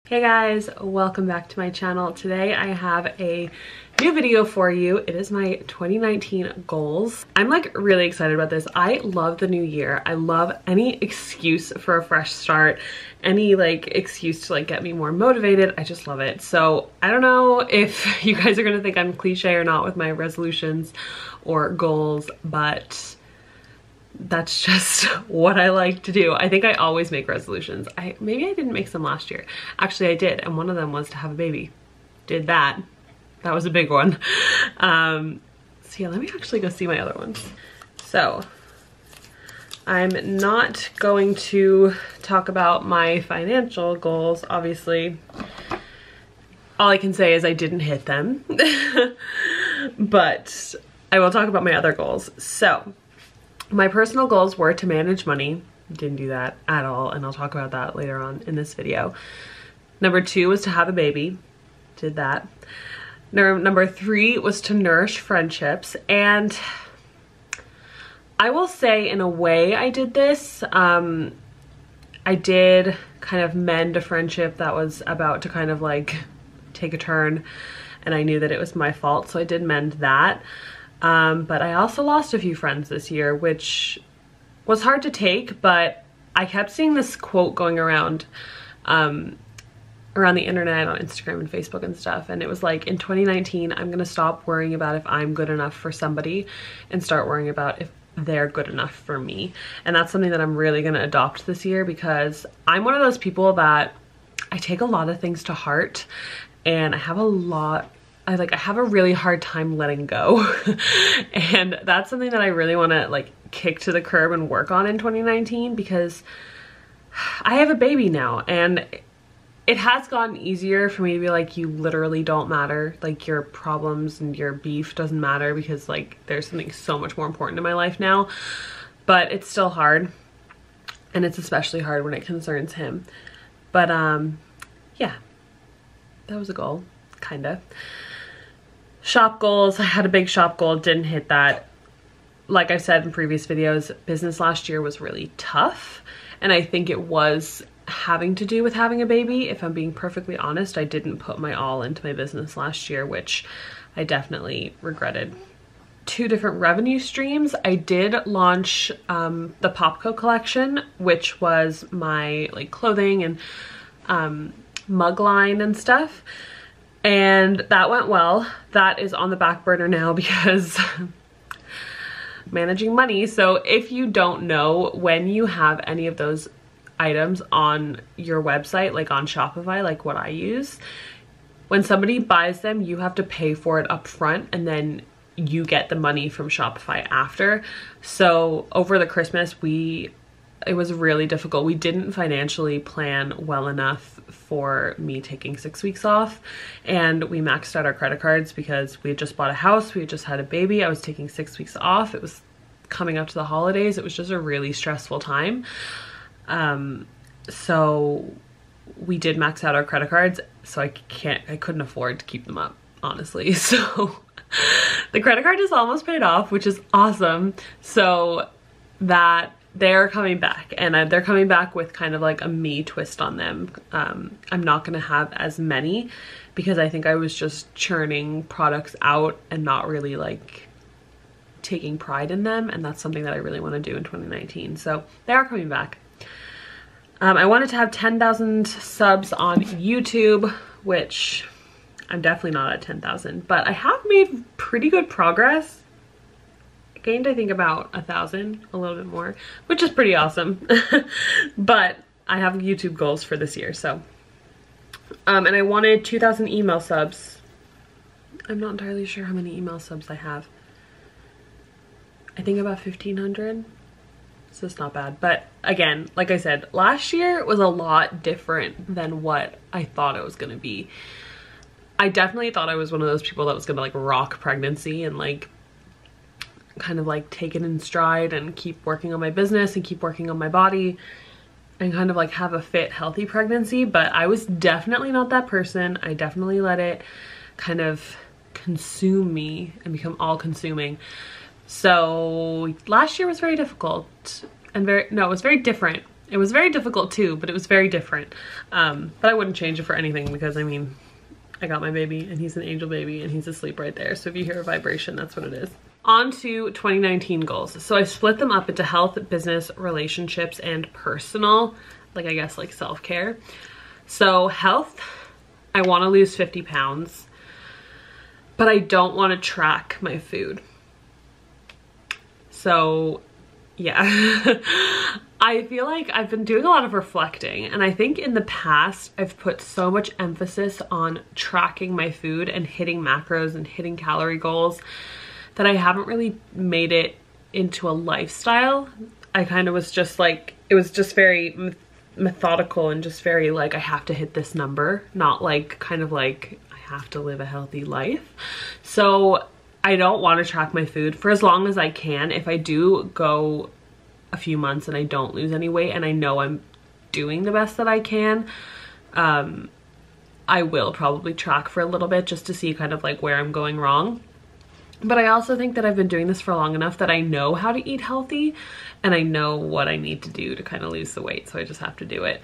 Hey guys, welcome back to my channel. Today I have a new video for you. It is my 2019 goals. I'm like really excited about this. I love the new year. I love any excuse for a fresh start, any like excuse to like get me more motivated. I just love it. So I don't know if you guys are gonna think I'm cliche or not with my resolutions or goals, but that's just what I like to do. I think I always make resolutions. Maybe I didn't make some last year. Actually, I did, and one of them was to have a baby. Did that. That was a big one. So yeah, let me actually go see my other ones. So I'm not going to talk about my financial goals, obviously. All I can say is I didn't hit them. But I will talk about my other goals. So my personal goals were to manage money. Didn't do that at all, and I'll talk about that later on in this video. Number 2 was to have a baby. Did that. Number 3 was to nourish friendships, and I will say in a way I did this. I did kind of mend a friendship that was about to kind of like take a turn, and I knew that it was my fault, so I did mend that. But I also lost a few friends this year, which was hard to take, but I kept seeing this quote going around the internet, on Instagram and Facebook and stuff, and it was like, in 2019 I'm gonna stop worrying about if I'm good enough for somebody and start worrying about if they're good enough for me. And that's something that I'm really gonna adopt this year, because I'm one of those people that I take a lot of things to heart, and I have a really hard time letting go. And that's something that I really want to like kick to the curb and work on in 2019, because I have a baby now, and it has gotten easier for me to be like, you literally don't matter. Like, your problems and your beef doesn't matter, because like there's something so much more important in my life now. But it's still hard, and it's especially hard when it concerns him. But yeah, that was a goal, kinda. Shop goals, I had a big shop goal, didn't hit that. Like I've said in previous videos, business last year was really tough, and I think it was having to do with having a baby. If I'm being perfectly honest, I didn't put my all into my business last year, which I definitely regretted. 2 different revenue streams. I did launch the POPCO collection, which was my like clothing and mug line and stuff. And that went well. That is on the back burner now because managing money. So if you don't know, when you have any of those items on your website, like on Shopify, like what I use, when somebody buys them, you have to pay for it up front, and then you get the money from Shopify after. So over the Christmas, it was really difficult. We didn't financially plan well enough for me taking 6 weeks off, and we maxed out our credit cards because we had just bought a house, we had just had a baby. I was taking 6 weeks off. It was coming up to the holidays. It was just a really stressful time. So we did max out our credit cards, so I couldn't afford to keep them up, honestly. So the credit card is almost paid off, which is awesome. So that they're coming back, and they're coming back with kind of like a me twist on them. I'm not gonna have as many, because I think I was just churning products out and not really like taking pride in them, and that's something that I really want to do in 2019. So they are coming back. I wanted to have 10,000 subs on YouTube, which I'm definitely not at 10,000, but I have made pretty good progress. Gained, I think, about 1,000, a little bit more, which is pretty awesome. But I have YouTube goals for this year, so. And I wanted 2,000 email subs. I'm not entirely sure how many email subs I have. I think about 1,500. So it's not bad. But again, like I said, last year was a lot different than what I thought it was going to be. I definitely thought I was one of those people that was going to like rock pregnancy and like kind of like take it in stride and keep working on my business and keep working on my body and kind of like have a fit, healthy pregnancy. But I was definitely not that person. I definitely let it kind of consume me and become all consuming. So last year was very difficult and it was very different. It was very difficult too, but it was very different. But I wouldn't change it for anything because I mean, I got my baby and he's an angel baby and he's asleep right there. So if you hear a vibration, that's what it is. On to 2019 goals. So I split them up into health, business, relationships, and personal, like I guess like self-care. So health, I want to lose 50 pounds, but I don't want to track my food. So yeah, I feel like I've been doing a lot of reflecting, and I think in the past I've put so much emphasis on tracking my food and hitting macros and hitting calorie goals that I haven't really made it into a lifestyle. I kind of was just like, it was just very methodical and just very like, I have to hit this number, not like kind of like I have to live a healthy life. So I don't want to track my food for as long as I can. If I do go a few months and I don't lose any weight and I know I'm doing the best that I can, I will probably track for a little bit just to see kind of like where I'm going wrong. But I also think that I've been doing this for long enough that I know how to eat healthy and I know what I need to do to kind of lose the weight. So I just have to do it.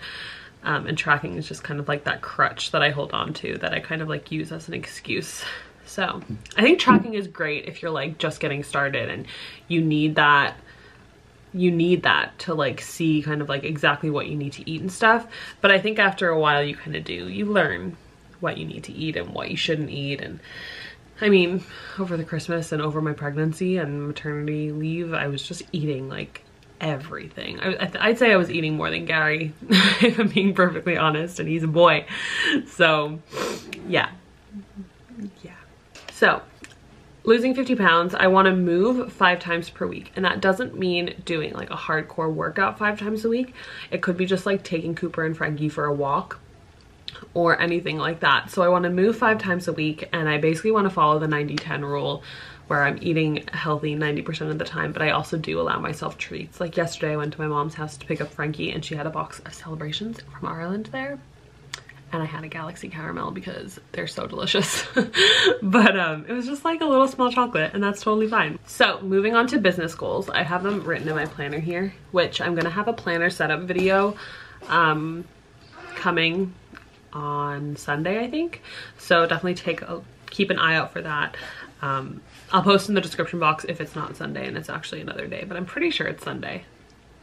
And tracking is just kind of like that crutch that I hold on to, that I kind of like use as an excuse. So I think tracking is great if you're like just getting started and you need that to like see kind of like exactly what you need to eat and stuff. But I think after a while you kind of do, you learn what you need to eat and what you shouldn't eat. And I mean, over the Christmas and over my pregnancy and maternity leave, I was just eating like everything. I'd say I was eating more than Gary, if I'm being perfectly honest, and he's a boy. So yeah. So losing 50 pounds, I want to move 5 times per week. And that doesn't mean doing like a hardcore workout 5 times a week. It could be just like taking Cooper and Frankie for a walk or anything like that. So I want to move 5 times a week, and I basically want to follow the 90-10 rule where I'm eating healthy 90% of the time, but I also do allow myself treats. Like yesterday I went to my mom's house to pick up Frankie and she had a box of Celebrations from Ireland there. And I had a Galaxy Caramel because they're so delicious. But it was just like a little small chocolate, and that's totally fine. So moving on to business goals, I have them written in my planner here, which I'm gonna have a planner setup video coming on Sunday, I think. So definitely keep an eye out for that. I'll post in the description box if it's not Sunday and it's actually another day, but I'm pretty sure it's Sunday.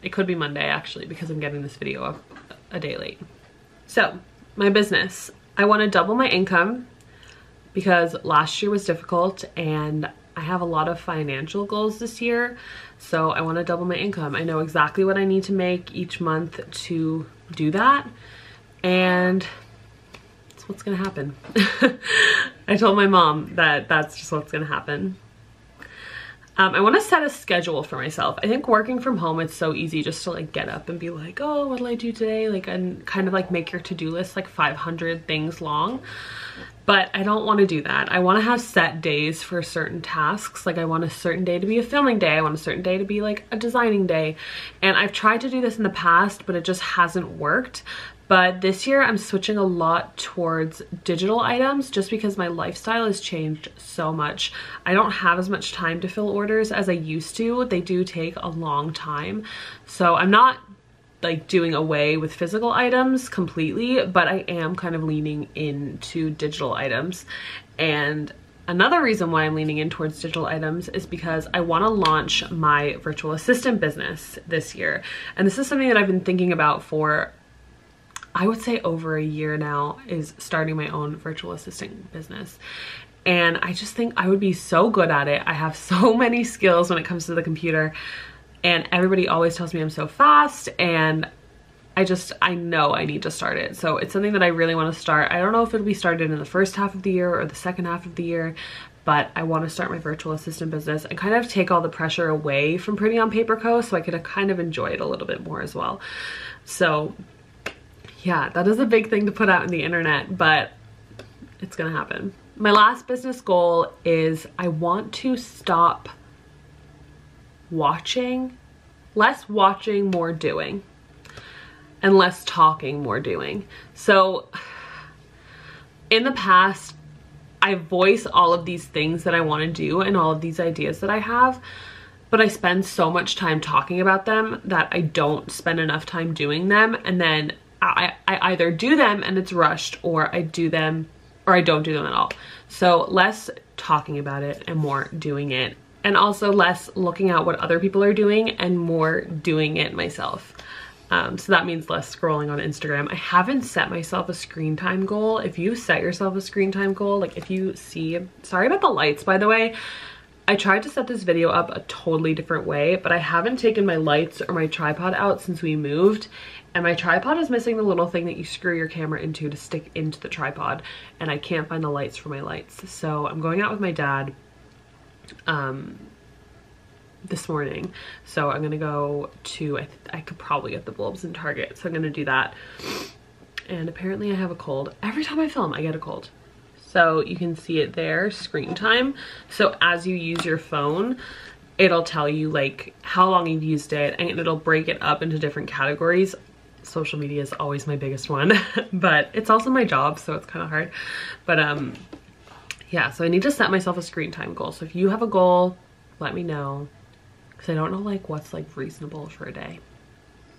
It could be Monday actually, because I'm getting this video up a day late. So my business, I want to double my income because last year was difficult and I have a lot of financial goals this year. So I want to double my income. I know exactly what I need to make each month to do that. And that's what's going to happen. I told my mom that that's just what's going to happen. I want to set a schedule for myself. I think working from home, it's so easy just to like get up and be like, oh, what'll I do today? Like, and kind of like make your to-do list like 500 things long. But I don't want to do that. I want to have set days for certain tasks. Like I want a certain day to be a filming day. I want a certain day to be like a designing day. And I've tried to do this in the past, but it just hasn't worked. But this year I'm switching a lot towards digital items just because my lifestyle has changed so much. I don't have as much time to fill orders as I used to. They do take a long time. So I'm not like doing away with physical items completely, but I am kind of leaning into digital items. And another reason why I'm leaning in towards digital items is because I want to launch my virtual assistant business this year. And this is something that I've been thinking about for, I would say, over a year now, is starting my own virtual assistant business. And I just think I would be so good at it. I have so many skills when it comes to the computer, and everybody always tells me I'm so fast, and I know I need to start it. So it's something that I really want to start. I don't know if it'll be started in the first half of the year or the second half of the year, but I want to start my virtual assistant business and kind of take all the pressure away from printing on POPCO so I could kind of enjoy it a little bit more as well. So yeah, that is a big thing to put out in the internet, but it's gonna happen. My last business goal is I want to stop watching, less watching, more doing, and less talking, more doing. So in the past, I voice all of these things that I want to do and all of these ideas that I have, but I spend so much time talking about them that I don't spend enough time doing them, and then I either do them and it's rushed, or I do them or I don't do them at all. So less talking about it and more doing it, and also less looking at what other people are doing and more doing it myself. So that means less scrolling on Instagram. I haven't set myself a screen time goal. If you set yourself a screen time goal, like if you see, sorry about the lights, by the way, I tried to set this video up a totally different way, but I haven't taken my lights or my tripod out since we moved, and my tripod is missing the little thing that you screw your camera into to stick into the tripod, and I can't find the lights for my lights. So I'm going out with my dad this morning, so I'm gonna go to, I could probably get the bulbs in Target, so I'm gonna do that. And apparently I have a cold. Every time I film I get a cold. So you can see it there, screen time. So as you use your phone, it'll tell you like how long you've used it, and it'll break it up into different categories. Social media is always my biggest one, but it's also my job, so it's kind of hard. But yeah, so I need to set myself a screen time goal. So if you have a goal, let me know, because I don't know like what's like reasonable for a day.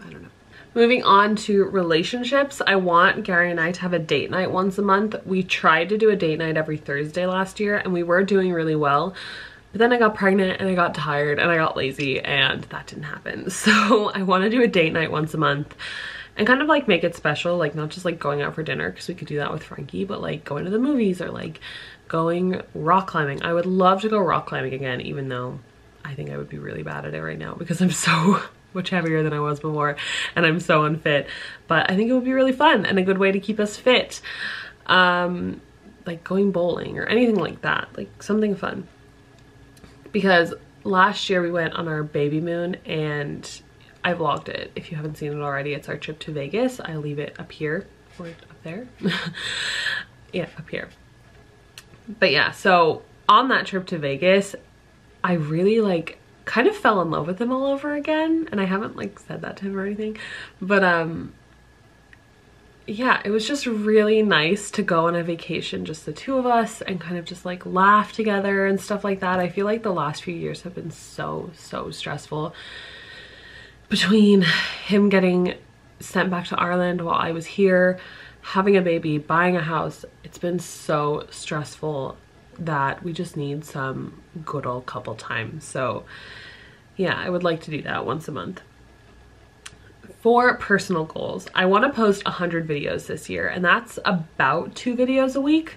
I don't know. Moving on to relationships, I want Gary and I to have a date night once a month. We tried to do a date night every Thursday last year, and we were doing really well. But then I got pregnant and I got tired and I got lazy, and that didn't happen. So I want to do a date night once a month and kind of like make it special, like not just like going out for dinner, because we could do that with Frankie, but like going to the movies or like going rock climbing. I would love to go rock climbing again, even though I think I would be really bad at it right now because I'm so much heavier than I was before and I'm so unfit. But I think it would be really fun and a good way to keep us fit. Like going bowling or anything like that, like something fun. Because last year we went on our baby moon, and I vlogged it. If you haven't seen it already, it's our trip to Vegas. I'll leave it up here or up there. Yeah, up here. But yeah, so on that trip to Vegas, I really like kind of fell in love with him all over again, and I haven't like said that to him or anything, but yeah, it was just really nice to go on a vacation, just the two of us, and kind of just like laugh together and stuff like that. I feel like the last few years have been so stressful, between him getting sent back to Ireland while I was here, having a baby, buying a house. It's been so stressful that we just need some good old couple time. So yeah, I would like to do that once a month. For personal goals, I want to post 100 videos this year, and that's about 2 videos a week.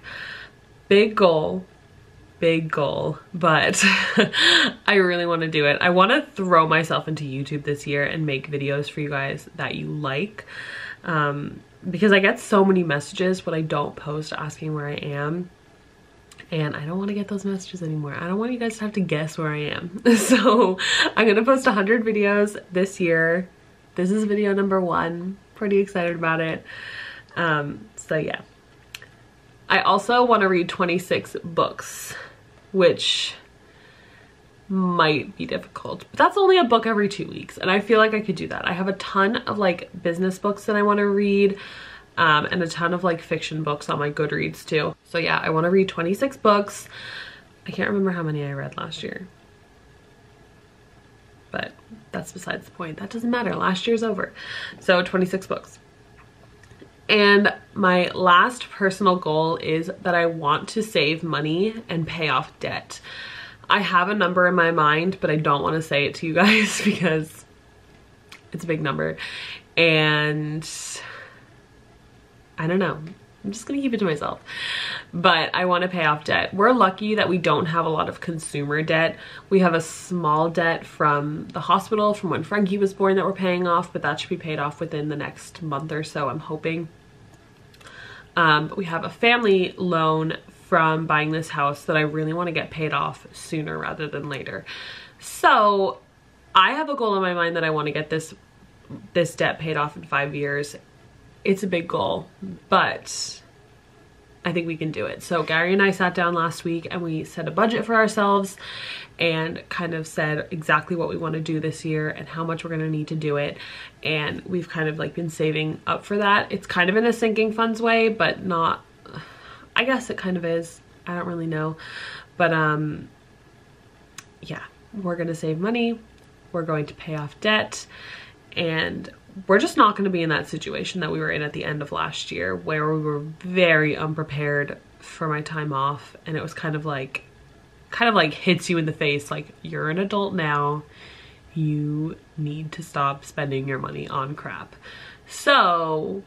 Big goal, but I really want to do it. I want to throw myself into YouTube this year and make videos for you guys that you like, because I get so many messages when I don't post asking where I am, and I don't want to get those messages anymore. I don't want you guys to have to guess where I am. So I'm gonna post 100 videos this year. This is video number 1. Pretty excited about it. So yeah. I also want to read 26 books, which might be difficult, but that's only a book every 2 weeks, and I feel like I could do that. I have a ton of like business books that I want to read, and a ton of like fiction books on my Goodreads too. So yeah, I want to read 26 books. I can't remember how many I read last year, but that's besides the point. That doesn't matter. Last year's over. So 26 books. And my last personal goal is that I want to save money and pay off debt. I have a number in my mind, but I don't want to say it to you guys because it's a big number. And I don't know. I'm just gonna keep it to myself. But I want to pay off debt. We're lucky that we don't have a lot of consumer debt. We have a small debt from the hospital from when Frankie was born that we're paying off, but that should be paid off within the next month or so, I'm hoping. But we have a family loan from buying this house that I really want to get paid off sooner rather than later. So I have a goal in my mind that I want to get this debt paid off in 5 years. It's a big goal, but I think we can do it. So Gary and I sat down last week and we set a budget for ourselves and kind of said exactly what we want to do this year and how much we're going to need to do it. And we've kind of like been saving up for that. It's kind of in a sinking funds way, but not, I guess it kind of is. I don't really know. But yeah, we're gonna save money, we're going to pay off debt, and we're just not gonna be in that situation that we were in at the end of last year where we were very unprepared for my time off, and it was kind of like hits you in the face, like, you're an adult now, you need to stop spending your money on crap. So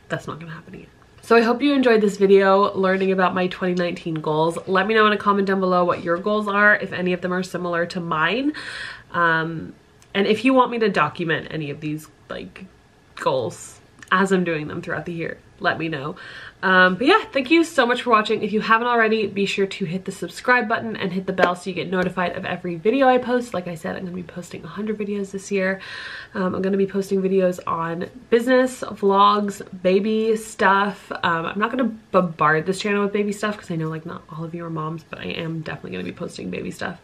that's not gonna happen again. So I hope you enjoyed this video learning about my 2019 goals. Let me know in a comment down below what your goals are, if any of them are similar to mine. And if you want me to document any of these like goals as I'm doing them throughout the year, let me know. But yeah, thank you so much for watching. If you haven't already, be sure to hit the subscribe button and hit the bell so you get notified of every video I post. Like I said, I'm gonna be posting 100 videos this year. I'm gonna be posting videos on business, vlogs, baby stuff. I'm not gonna bombard this channel with baby stuff because I know like not all of you are moms, but I am definitely gonna be posting baby stuff.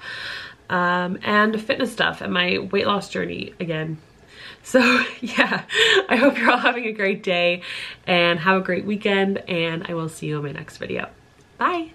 And fitness stuff and my weight loss journey again. So yeah, I hope you're all having a great day and have a great weekend, and I will see you in my next video. Bye.